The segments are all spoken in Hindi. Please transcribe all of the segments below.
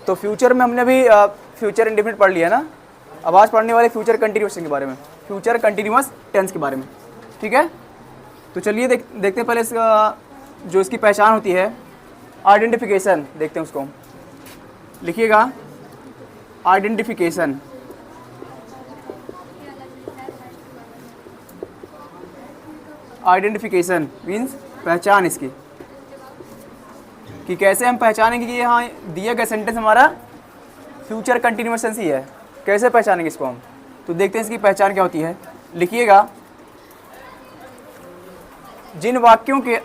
तो फ्यूचर में हमने भी फ्यूचर इंडेफिनिट पढ़ लिया ना, अब आज पढ़ने वाले फ्यूचर कंटिन्यूस के बारे में, फ्यूचर कंटिन्यूस टेंस के बारे में, ठीक है। तो चलिए देखते हैं पहले इसका जो इसकी पहचान होती है, आइडेंटिफिकेशन देखते हैं उसको। लिखिएगा आइडेंटिफिकेशन। आइडेंटिफिकेशन मीन्स पहचान इसकी, कि कैसे हम पहचानेंगे कि यहाँ दिया गया सेंटेंस हमारा फ्यूचर कंटिन्यूअस टेंस ही है, कैसे पहचानेंगे इसको हम। तो देखते हैं इसकी पहचान क्या होती है। लिखिएगा जिन वाक्यों के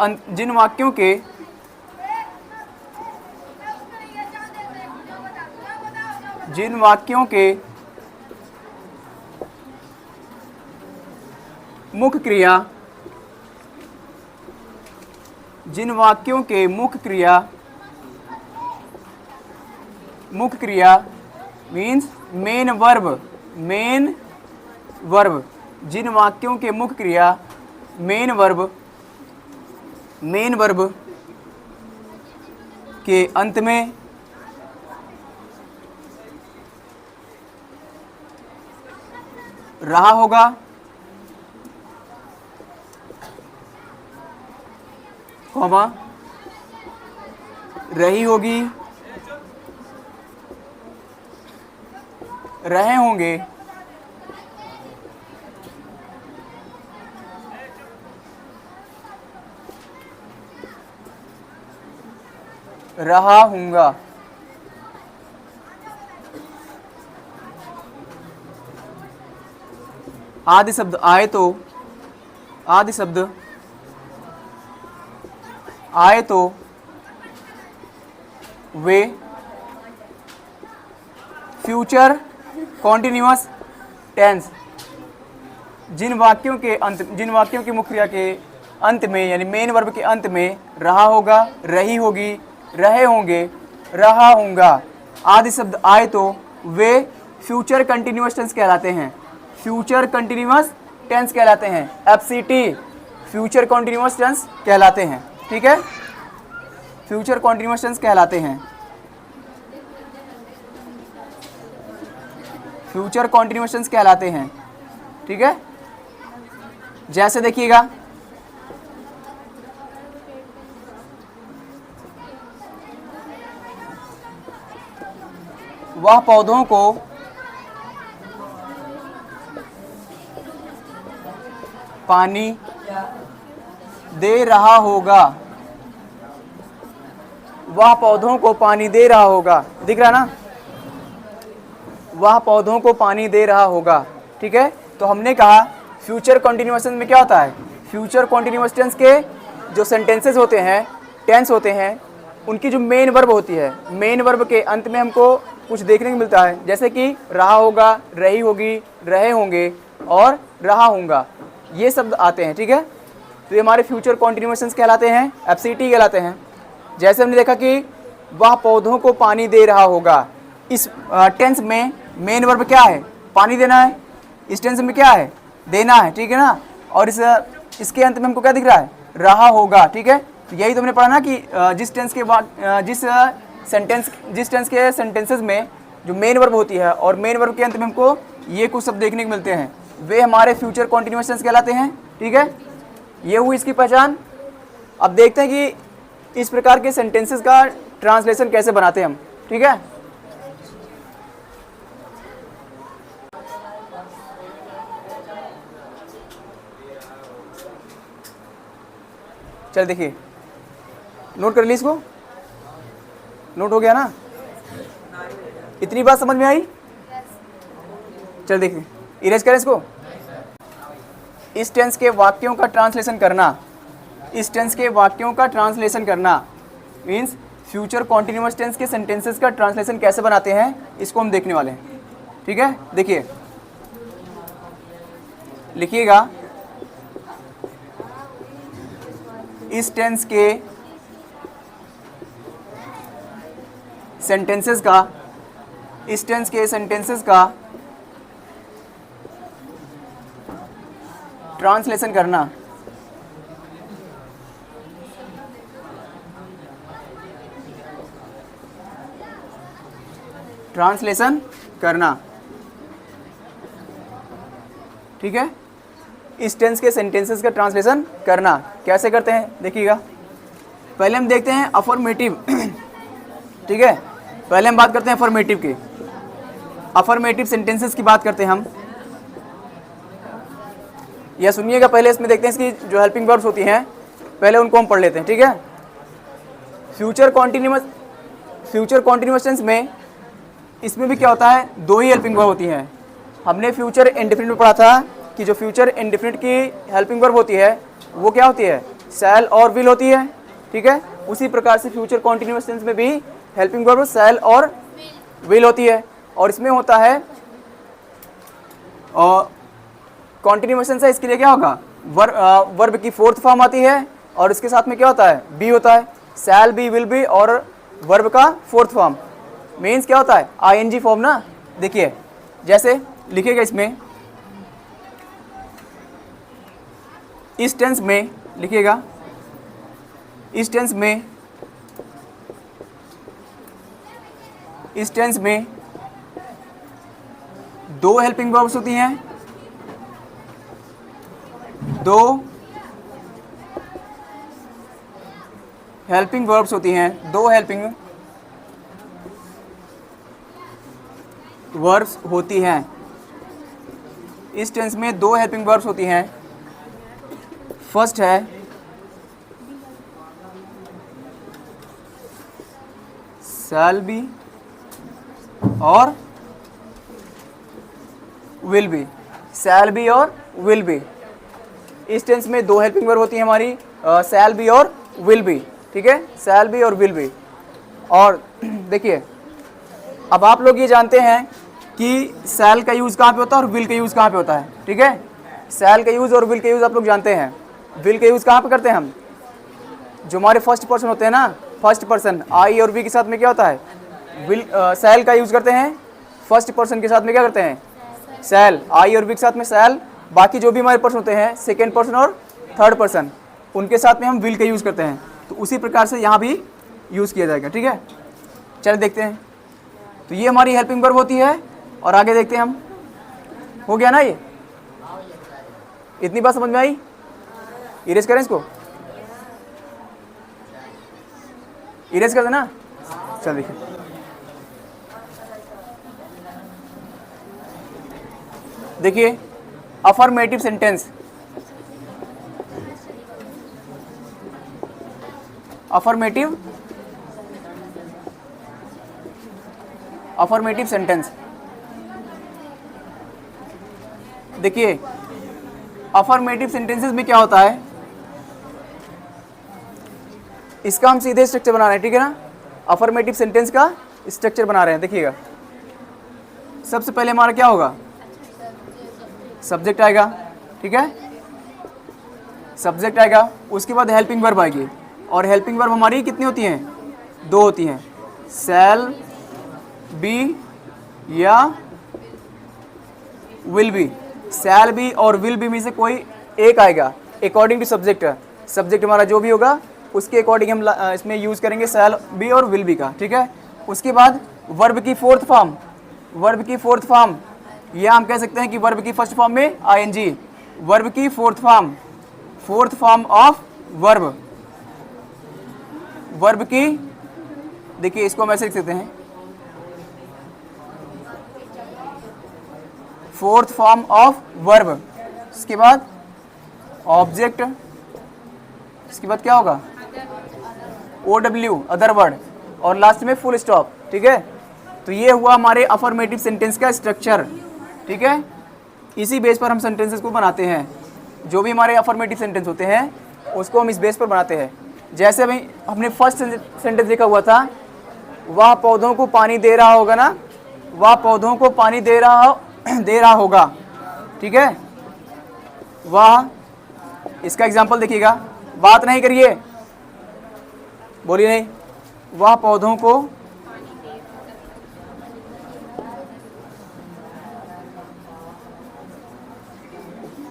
मुख्य क्रिया मीन्स मेन वर्ब, जिन वाक्यों के मुख्य क्रिया मेन वर्ब के अंत में रहा होगा, कॉमा रही होगी, रहे होंगे, रहा हूँगा। आदि शब्द आए तो वे फ्यूचर कॉन्टिन्यूअस टेंस, जिन वाक्यों की मुख्य क्रिया के अंत में यानी मेन वर्ब के अंत में रहा होगा, रही होगी, रहे होंगे, रहा हूँगा आदि शब्द आए तो वे फ्यूचर कंटिन्यूअस टेंस कहलाते हैं, फ्यूचर कंटिन्यूअस टेंस कहलाते हैं, FCT फ्यूचर कंटिन्यूअस टेंस कहलाते हैं, ठीक है, फ्यूचर कंटिन्यूअस टेंस कहलाते हैं, फ्यूचर कंटिन्यूअस टेंस कहलाते हैं, ठीक है। जैसे देखिएगा वह पौधों को पानी दे रहा होगा, वह पौधों को पानी दे रहा होगा, दिख रहा ना, वह पौधों को पानी दे रहा होगा, ठीक है। तो हमने कहा फ्यूचर कंटिन्यूअस टेंस में क्या होता है, फ्यूचर कंटिन्यूअस टेंस के जो सेंटेंसेस होते हैं, टेंस होते हैं, उनकी जो मेन वर्ब होती है, मेन वर्ब के अंत में हमको कुछ देखने को मिलता है, जैसे कि रहा होगा, रही होगी, रहे होंगे और रहा हूँगा, ये शब्द आते हैं, ठीक है। तो ये हमारे फ्यूचर कंटिन्यूअस टेंस कहलाते हैं, FCT कहलाते हैं। जैसे हमने देखा कि वह पौधों को पानी दे रहा होगा, इस टेंस में मेन वर्ब क्या है, पानी देना है, इस टेंस में क्या है, देना है, ठीक है ना, और इसके अंत में हमको क्या दिख रहा है, रहा होगा, ठीक है। तो यही तो हमने पढ़ा ना कि जिस टेंस के सेंटेंसेस में जो मेन वर्ब होती है और मेन वर्ब के अंत में हमको ये कुछ शब्द देखने को मिलते हैं, वे हमारे फ्यूचर कंटिन्यूअस टेंस कहलाते हैं, ठीक है। ये हुई इसकी पहचान। अब देखते हैं कि इस प्रकार के सेंटेंसेस का ट्रांसलेशन कैसे बनाते हैं हम, ठीक है। चल देखिए, नोट कर ली इसको, नोट हो गया ना, इतनी बात समझ में आई। चल देखिए, इरेज करें इसको। इस टेंस के वाक्यों का ट्रांसलेशन करना, इस टेंस के वाक्यों का ट्रांसलेशन करना मीन्स फ्यूचर कॉन्टिन्यूअस टेंस के सेंटेंसेस का ट्रांसलेशन कैसे बनाते हैं, इसको हम देखने वाले हैं, ठीक है। देखिए लिखिएगा इस टेंस के सेंटेंसेस का ट्रांसलेशन करना, ट्रांसलेशन करना, ठीक है। इस टेंस के सेंटेंसेस का ट्रांसलेशन करना कैसे करते हैं देखिएगा। पहले हम देखते हैं अफर्मेटिव, ठीक है। पहले हम बात करते हैं अफर्मेटिव की, अफर्मेटिव सेंटेंसेस की बात करते हैं हम। या सुनिएगा, पहले इसमें देखते हैं इसकी जो हेल्पिंग वर्ब्स होती हैं पहले उनको हम पढ़ लेते हैं, ठीक है। फ्यूचर कॉन्टिन्यूअस टेंस में इसमें भी क्या होता है, दो ही हेल्पिंग वर्ब होती हैं। हमने फ्यूचर इंडेफिनिट में पढ़ा था कि जो फ्यूचर इंडेफिनिट की हेल्पिंग वर्ब होती है वो क्या होती है, शैल और विल होती है, ठीक है। उसी प्रकार से फ्यूचर कॉन्टिन्यूअस टेंस में भी हेल्पिंग वर्ब शैल और विल होती है। और इसमें होता है कॉन्टिन्यूअस टेंस है, इसके लिए क्या होगा, वर्ब की फोर्थ फॉर्म आती है और इसके साथ में क्या होता है, बी होता है, शैल बी, विल बी और वर्ब का फोर्थ फॉर्म मीन्स क्या होता है, आईएनजी फॉर्म ना। देखिए जैसे लिखेगा इसमें, इस टेंस में लिखिएगा, इस टेंस में दो हेल्पिंग वर्ब्स होती हैं, दो हेल्पिंग वर्ब्स होती हैं, दो हेल्पिंग वर्ब्स होती हैं। इस टेंस में दो हेल्पिंग वर्ब्स होती हैं। फर्स्ट है शैल बी और विल बी, शैल बी और विल बी। इस टेंस में दो हेल्पिंग वर्ब होती हैं हमारी, शैल बी और विल बी, ठीक है, शैल बी और विल बी। और देखिए अब आप लोग ये जानते हैं कि शैल का यूज़ कहाँ पे होता है और विल का यूज़ कहाँ पे होता है, ठीक है। शैल का यूज़ और विल का यूज़ आप लोग जानते हैं। विल का यूज़ कहाँ पे करते हैं हम, जो हमारे फर्स्ट पर्सन होते हैं ना, फर्स्ट पर्सन आई और वी के साथ में क्या होता है, विल, शैल का यूज़ करते हैं। फर्स्ट पर्सन के साथ में क्या करते हैं, शैल, आई और वी के साथ में शैल। बाकी जो भी हमारे पर्सन होते हैं सेकेंड पर्सन और थर्ड पर्सन, उनके साथ में हम विल का यूज़ करते हैं। तो उसी प्रकार से यहाँ भी यूज़ किया जाएगा, ठीक है। चलिए देखते हैं। तो ये हमारी हेल्पिंग वर्ब होती है और आगे देखते हैं हम। हो गया ना, ये इतनी बात समझ में आई। इरेज करें इसको, इरेज कर देना। चल देखिए, देखिए अफर्मेटिव सेंटेंस, अफर्मेटिव सेंटेंस। देखिए अफर्मेटिव सेंटेंसेस में क्या होता है, इसका हम सीधे स्ट्रक्चर बना रहे हैं, ठीक है ना। अफर्मेटिव सेंटेंस का स्ट्रक्चर बना रहे हैं। देखिएगा सबसे पहले हमारा क्या होगा, सब्जेक्ट आएगा, ठीक है, सब्जेक्ट आएगा। उसके बाद हेल्पिंग वर्ब आएगी और हेल्पिंग वर्ब हमारी कितनी होती हैं, दो होती हैं, शैल बी या विल बी। शैल बी और विल बी में से कोई एक आएगा अकॉर्डिंग टू सब्जेक्ट। सब्जेक्ट हमारा जो भी होगा उसके अकॉर्डिंग हम इसमें यूज़ करेंगे शैल बी और विल बी का, ठीक है। उसके बाद वर्ब की फोर्थ फॉर्म, वर्ब की फोर्थ फॉर्म, या हम कह सकते हैं कि वर्ब की फर्स्ट फॉर्म में आईएनजी, वर्ब की fourth form of verb, verb की, देखिए इसको हम ऐसे लिख सकते हैं, फोर्थ फॉर्म ऑफ वर्ब। इसके बाद ऑब्जेक्ट, इसके बाद क्या होगा, OW अदर वर्ड, और लास्ट में फुल स्टॉप, ठीक है। तो ये हुआ हमारे अफर्मेटिव सेंटेंस का स्ट्रक्चर, ठीक है। इसी बेस पर हम सेंटेंसेस को बनाते हैं। जो भी हमारे अफर्मेटिव सेंटेंस होते हैं उसको हम इस बेस पर बनाते हैं। जैसे अभी हमने फर्स्ट सेंटेंस देखा हुआ था, वह पौधों को पानी दे रहा होगा ना, वह पौधों को पानी दे रहा होगा, ठीक है। वह, इसका एग्जाम्पल देखिएगा, बात नहीं करिए, बोलिए नहीं, वह पौधों को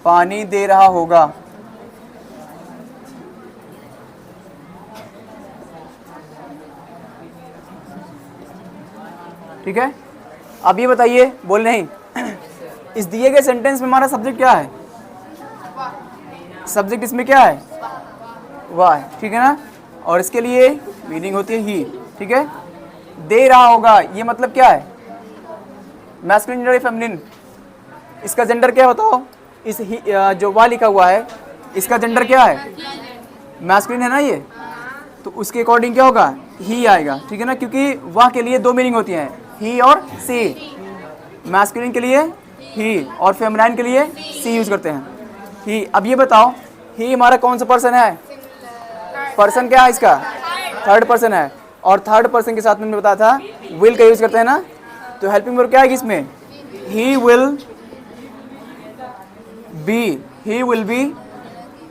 पानी दे रहा होगा, ठीक है। अब ये बताइए, बोल नहीं, इस दिए गए सेंटेंस में हमारा सब्जेक्ट क्या है? सब्जेक्ट इसमें क्या है? वाह, ठीक है ना। और इसके लिए मीनिंग होती है ही, ठीक है। दे रहा होगा, ये मतलब क्या है? मैस्कुलिन जेंडर फेमिनिन, इसका जेंडर क्या बताओ? इस ही जो वाह लिखा हुआ है इसका जेंडर क्या है? मैस्कुलिन है ना ये, तो उसके अकॉर्डिंग क्या होगा? ही आएगा, ठीक है ना, क्योंकि वाह के लिए दो मीनिंग होती हैं, ही और सी। मैस्कुलिन के लिए ही और फेमिनाइन के लिए सी यूज करते हैं, ही। अब ये बताओ, ही हमारा कौन सा पर्सन है? पर्सन क्या है इसका? थर्ड पर्सन है। और थर्ड पर्सन के साथ में बताया था विल का यूज करते हैं ना, तो हेल्पिंग वर्ब क्या है इसमें? ही will B. He will B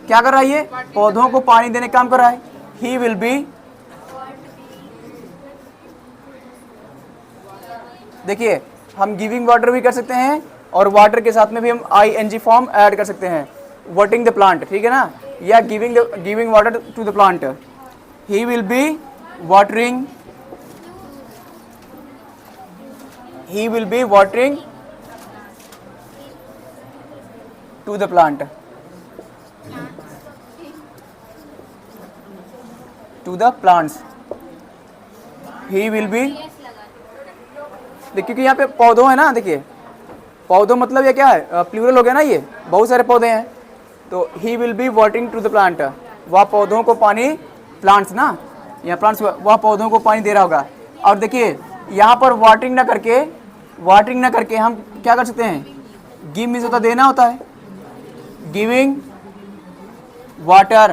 क्या कर रहा है? ये पौधों को पानी देने का काम कर रहा है। ही विल बी, देखिए हम गिविंग वाटर भी कर सकते हैं और वाटर के साथ में भी हम ING फॉर्म ऐड कर सकते हैं, वाटरिंग द प्लांट, ठीक है ना, या giving water to the plant. He will be watering, he will be watering to the plant, to the plants, he will be। देखिए क्योंकि यहाँ पे पौधों है ना, देखिए पौधों मतलब ये क्या है? प्लूरल हो गया ना, ये बहुत सारे पौधे हैं, तो he will be watering to the plant, वह पौधों को पानी, प्लांट्स ना, यहाँ प्लांट्स, वह पौधों को पानी दे रहा होगा। और देखिए यहाँ पर वाटरिंग ना करके हम क्या कर सकते हैं? गिव मीन्स होता देना होता है, giving water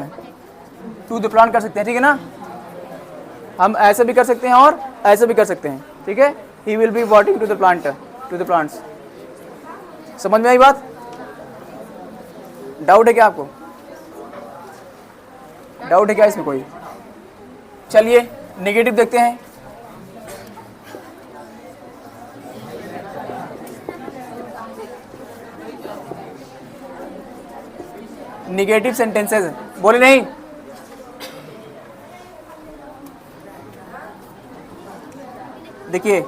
to the plant कर सकते हैं, ठीक है ना। हम ऐसे भी कर सकते हैं और ऐसे भी कर सकते हैं, ठीक है। He will be watering to the plant, to the plants. समझ में आई बात? डाउट है क्या आपको? डाउट है क्या इसमें कोई? चलिए नेगेटिव देखते हैं। नेगेटिव सेंटेंसेस, बोले नहीं? देखिए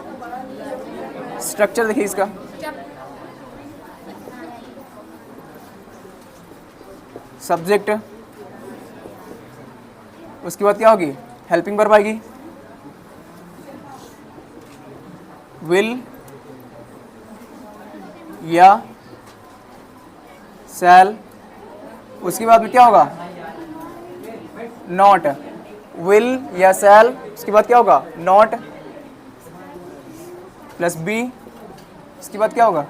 स्ट्रक्चर देखिए इसका, सब्जेक्ट, उसके बाद क्या होगी? हेल्पिंग वर्ब आएगी, विल या शैल, उसके बाद में क्या होगा? नॉट, विल या शैल, उसके बाद क्या होगा? नॉट प्लस बी, उसके बाद क्या होगा?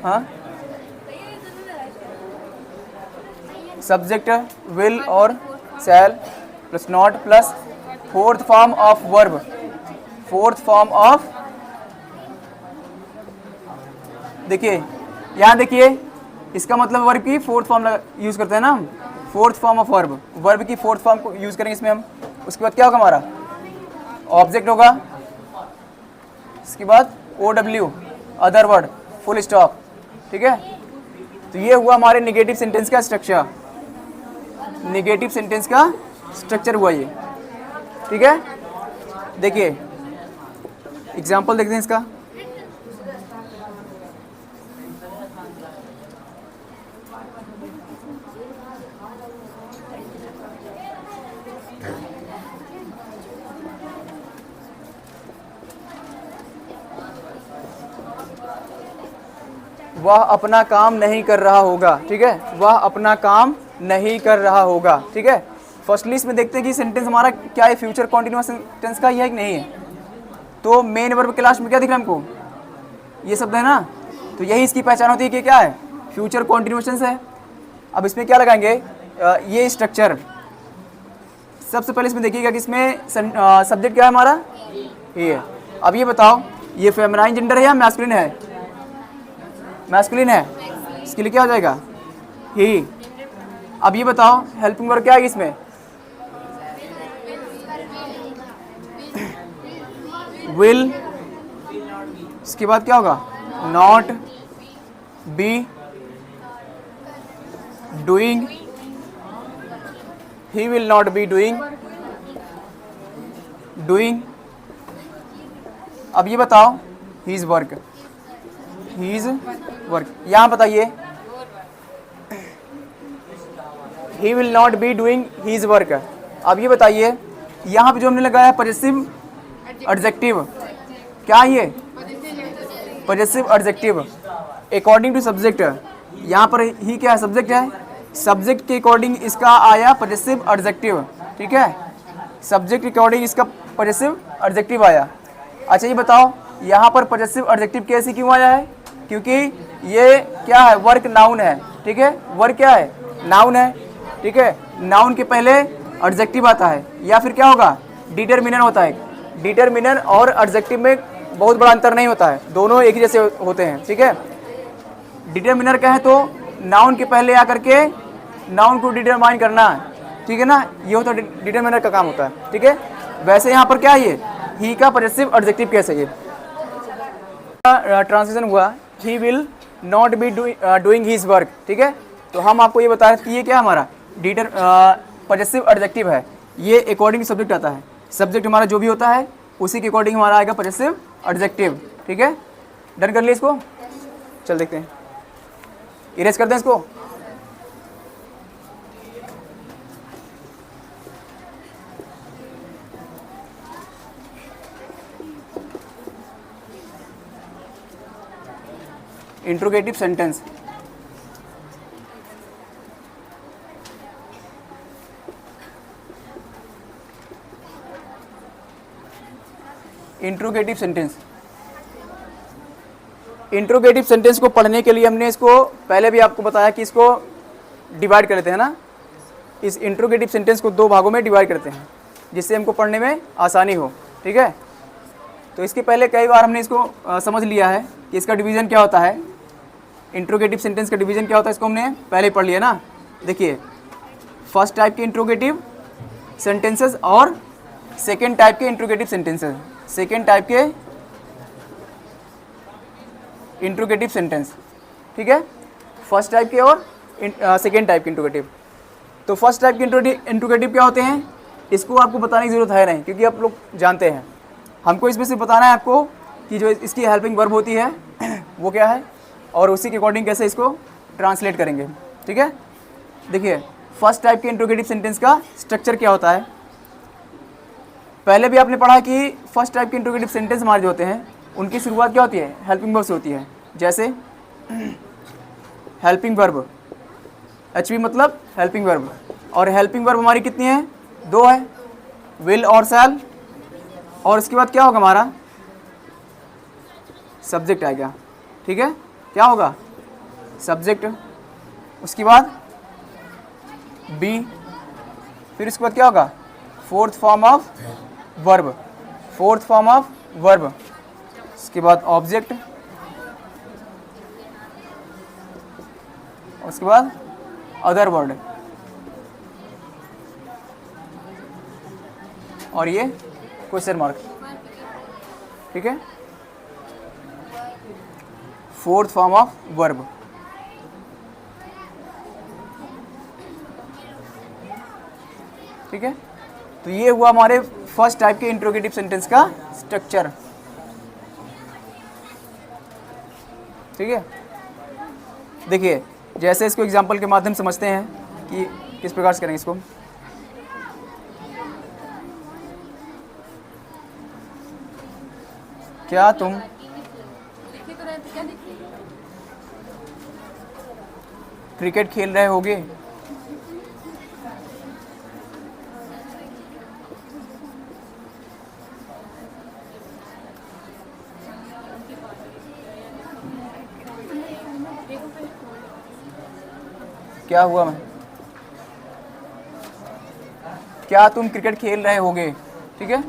हाँ, सब्जेक्ट विल और शैल plus not plus fourth form of verb, fourth form of, देखिए यहाँ देखिए इसका मतलब वर्ब की फोर्थ फॉर्म यूज करते हैं ना हम, fourth form of verb, verb की फोर्थ फॉर्म को यूज करेंगे इसमें हम। उसके बाद क्या होगा? हमारा ऑब्जेक्ट होगा, इसके बाद OW, other word, full stop, ठीक है। तो ये हुआ हमारे नेगेटिव सेंटेंस का स्ट्रक्चर, नेगेटिव सेंटेंस का स्ट्रक्चर हुआ ये, ठीक है। देखिए एग्जाम्पल देखते हैं इसका। वह अपना काम नहीं कर रहा होगा, ठीक है, वह अपना काम नहीं कर रहा होगा, ठीक है। फर्स्ट लिस्ट में देखते हैं कि सेंटेंस हमारा क्या है, फ्यूचर कॉन्टिन्यूअस टेंस का ही है कि नहीं है। तो मेन वर्ब के लास्ट में क्या दिख रहा है हमको? ये शब्द है ना, तो यही इसकी पहचान होती है कि क्या है? फ्यूचर कॉन्टिन्यूअस टेंस है। अब इसमें क्या लगाएंगे? ये स्ट्रक्चर, सबसे पहले इसमें देखिएगा कि इसमें सब्जेक्ट क्या है हमारा? ये है। अब ये बताओ, ये फेमिनाइन जेंडर है या मैस्कुलिन है? मैस्कुलिन है, इसके लिए क्या हो जाएगा? ही। अब ये बताओ हेल्पिंग वर्ब क्या है इसमें? विल, इसके बाद क्या होगा? Not, be, doing, he will not be doing, doing. अब ये बताओ हीज वर्क, हीज वर्क। यहाँ बताइए he will not be doing his work. अब ये बताइए यहाँ पे जो हमने लगाया पॉजेसिव एडजेक्टिव, क्या है ये? Possessive adjective according to subject. यहाँ पर ही क्या है? सब्जेक्ट है। सब्जेक्ट के अकॉर्डिंग इसका आया पॉजेसिव एडजेक्टिव, ठीक है। सब्जेक्ट के अकॉर्डिंग इसका पॉजेसिव एडजेक्टिव आया। अच्छा ये बताओ यहाँ पर पॉजेसिव एडजेक्टिव कैसे क्यों आया है? क्योंकि ये क्या है? वर्क नाउन है, ठीक है। वर्क क्या है? नाउन है, ठीक है। नाउन के पहले एडजेक्टिव आता है या फिर क्या होगा? डिटरमिनर होता है। डिटरमिनर और एडजेक्टिव में बहुत बड़ा अंतर नहीं होता है, दोनों एक ही जैसे होते हैं, ठीक है। डिटरमिनर का है तो नाउन के पहले आकर के नाउन को डिटरमाइन करना, ठीक है ना, ये होता है डिटरमिनर का काम होता है, ठीक है। वैसे यहाँ पर क्या है? ये ही का पॉजेसिव एडजेक्टिव कैसे? ये ट्रांसलेशन हुआ he will not be doing his work, ठीक है। तो हम आपको ये बता रहे थे कि ये क्या हमारा पॉजेसिव एडजेक्टिव है। ये अकॉर्डिंग टू सब्जेक्ट आता है। सब्जेक्ट हमारा जो भी होता है उसी के अकॉर्डिंग हमारा आएगा पॉजेसिव एडजेक्टिव, ठीक है। डन कर लिए इसको? चल देखते हैं, इरेज करते हैं इसको। Interrogative sentence, interrogative sentence. Interrogative sentence को पढ़ने के लिए हमने इसको पहले भी आपको बताया कि इसको डिवाइड कर लेते हैं ना। इस इंट्रोगेटिव सेंटेंस को दो भागों में डिवाइड करते हैं जिससे हमको पढ़ने में आसानी हो, ठीक है। तो इसके पहले कई बार हमने इसको समझ लिया है कि इसका डिवीज़न क्या होता है। इंट्रोगेटिव सेंटेंस का डिवीज़न क्या होता है इसको हमने पहले पढ़ लिया ना। देखिए फर्स्ट टाइप के इंट्रोगेटिव सेंटेंसेस और सेकेंड टाइप के इंट्रोगेटिव सेंटेंसेस। सेकेंड टाइप के इंट्रोगेटिव सेंटेंस, ठीक है। फर्स्ट टाइप के और सेकेंड टाइप के इंट्रोगेटिव। तो फर्स्ट टाइप के इंट्रोगेटिव क्या होते हैं इसको आपको बताने की ज़रूरत है नहीं, क्योंकि आप लोग जानते हैं। हमको इसमें से बताना है आपको कि जो इसकी हेल्पिंग वर्ब होती है वो क्या है और उसी के अकॉर्डिंग कैसे इसको ट्रांसलेट करेंगे, ठीक है। देखिए फर्स्ट टाइप के इंट्रोगेटिव सेंटेंस का स्ट्रक्चर क्या होता है। पहले भी आपने पढ़ा कि फर्स्ट टाइप के इंट्रोगेटिव सेंटेंस हमारे जो होते हैं उनकी शुरुआत क्या होती है? हेल्पिंग वर्ब से होती है। जैसे हेल्पिंग वर्ब, एचवी मतलब हेल्पिंग वर्ब, और हेल्पिंग वर्ब हमारी कितनी है? दो है, विल और शैल। और इसके बाद क्या होगा? हमारा सब्जेक्ट आएगा, ठीक है। क्या होगा? सब्जेक्ट। उसके बाद बी, फिर उसके बाद क्या होगा? Fourth form of verb, fourth form of verb. उसके बाद ऑब्जेक्ट, उसके बाद अदर वर्ड, और ये क्वेश्चन मार्क, ठीक है। फोर्थ फॉर्म ऑफ वर्ब, ठीक है। तो ये हुआ हमारे फर्स्ट टाइप के इंट्रोगेटिव सेंटेंस का स्ट्रक्चर, ठीक है। देखिए जैसे इसको एग्जांपल के माध्यम से समझते हैं कि किस प्रकार से करेंगे इसको। क्या तुम क्रिकेट खेल रहे होगे? क्या हुआ? मैं क्या तुम क्रिकेट खेल रहे होगे, ठीक है।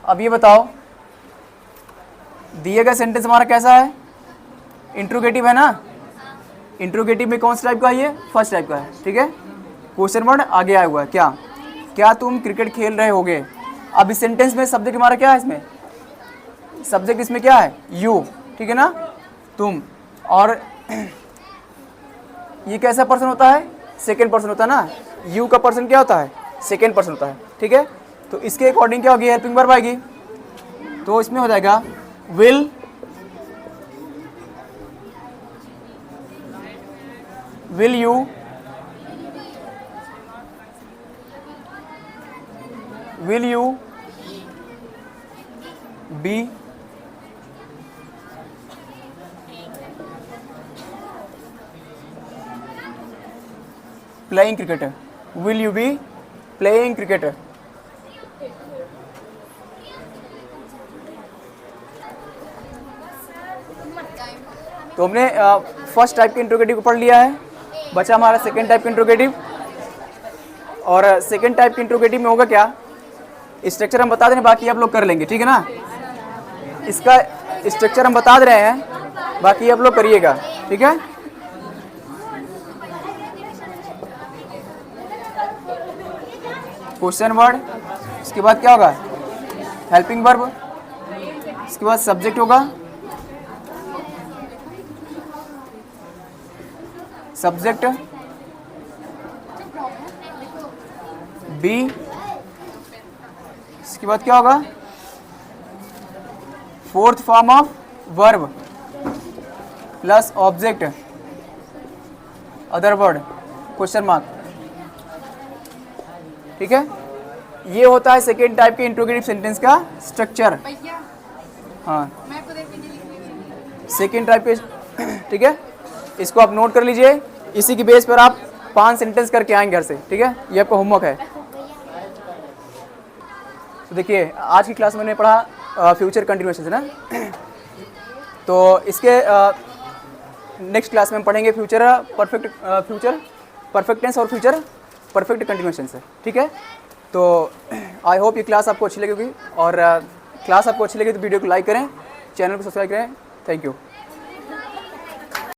अब ये बताओ दिए गया सेंटेंस हमारा कैसा है? इंट्रोगेटिव है ना। इंट्रोगेटिव में कौन सा टाइप का है? ये फर्स्ट टाइप का है, ठीक है। क्वेश्चन वर्ड आगे आया हुआ है, क्या तुम क्रिकेट खेल रहे होगे। अब इस सेंटेंस में सब्जेक्ट हमारा क्या है? इसमें सब्जेक्ट इसमें क्या है? यू, ठीक है ना, तुम। और ये कैसा पर्सन होता है? सेकेंड पर्सन होता है ना। यू का पर्सन क्या होता है? सेकेंड पर्सन होता है, ठीक है। तो इसके अकॉर्डिंग क्या होगी? हेल्पिंग वर्ब आएगी। तो इसमें हो जाएगा will you be playing cricket? Will you be playing cricket? तो हमने फर्स्ट टाइप के इंट्रोगेटिव को पढ़ लिया है, बचा हमारा सेकेंड टाइप का इंट्रोगेटिव। और सेकेंड टाइप के इंट्रोगेटिव में होगा क्या, स्ट्रक्चर हम बता दें, बाकी आप लोग कर लेंगे, ठीक है ना। इसका स्ट्रक्चर हम बता दे रहे हैं, बाकी आप लोग करिएगा, ठीक है। क्वेश्चन वर्ड, इसके बाद क्या होगा, हेल्पिंग वर्ब, इसके बाद सब्जेक्ट होगा, सब्जेक्ट बी, इसके बाद क्या होगा, fourth form of verb plus object other word question mark, ठीक है। ये होता है सेकेंड टाइप के इंट्रोगेटिव सेंटेंस का स्ट्रक्चर। हाँ, सेकेंड टाइप के, ठीक है, इसको आप नोट कर लीजिए। इसी की बेस पर आप 5 सेंटेंस करके आएंगे घर से, ठीक है। ये आपका होमवर्क है। तो देखिए, आज की क्लास में मैंने पढ़ा फ्यूचर कंटिन्यूएशन, है ना। तो इसके नेक्स्ट क्लास में हम पढ़ेंगे फ्यूचर परफेक्ट टेंस और फ्यूचर परफेक्ट कंटिन्यूएशन से, ठीक है। तो आई होप ये क्लास आपको अच्छी लगेगी, और क्लास आपको अच्छी लगी तो वीडियो को लाइक करें, चैनल को सब्सक्राइब करें। Thank you.